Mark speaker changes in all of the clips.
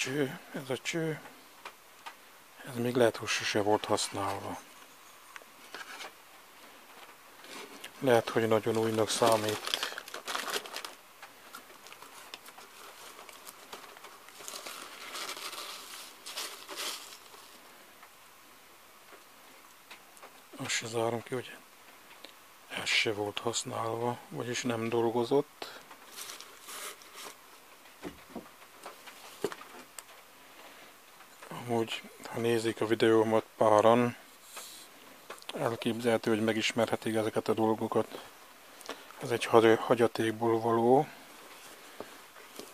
Speaker 1: cső, ez a cső, ez még lehet, hogy sose volt használva. Lehet, hogy nagyon újnak számít. Azt se zárom ki, hogy ez se volt használva, vagyis nem dolgozott. Amúgy, ha nézik a videómat páran, elképzelhető, hogy megismerhetik ezeket a dolgokat. Ez egy hagyatékból való.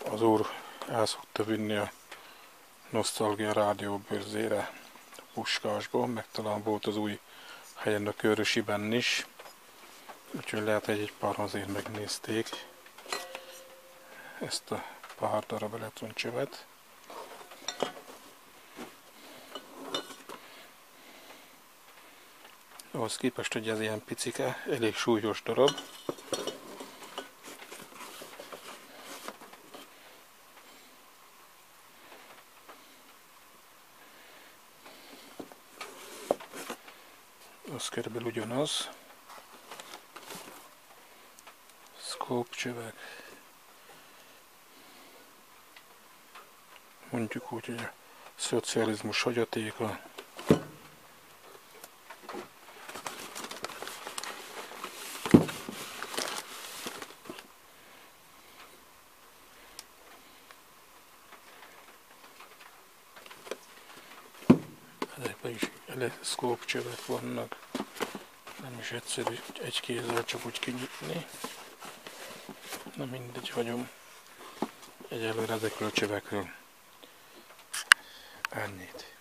Speaker 1: Az úr el szokta vinni a Nosztalgia rádióbőrzére Puskásba, meg talán volt az új helyen a Körösiben is. Úgyhogy lehet, hogy egy páran azért megnézték ezt a pár darab elektroncsövet. Ahhoz képest, hogy ez ilyen picike, elég súlyos darab. Az körülbelül ugyanaz. Szkópcsövek. Mondjuk úgy, hogy a szocializmus hagyatéka. Ezekben is szkópcsövek vannak. Nem is egyszerű egy kézzel csak úgy kinyitni. Na mindegy, hagyom. Egyelőre ezekről a csövekről ennyit.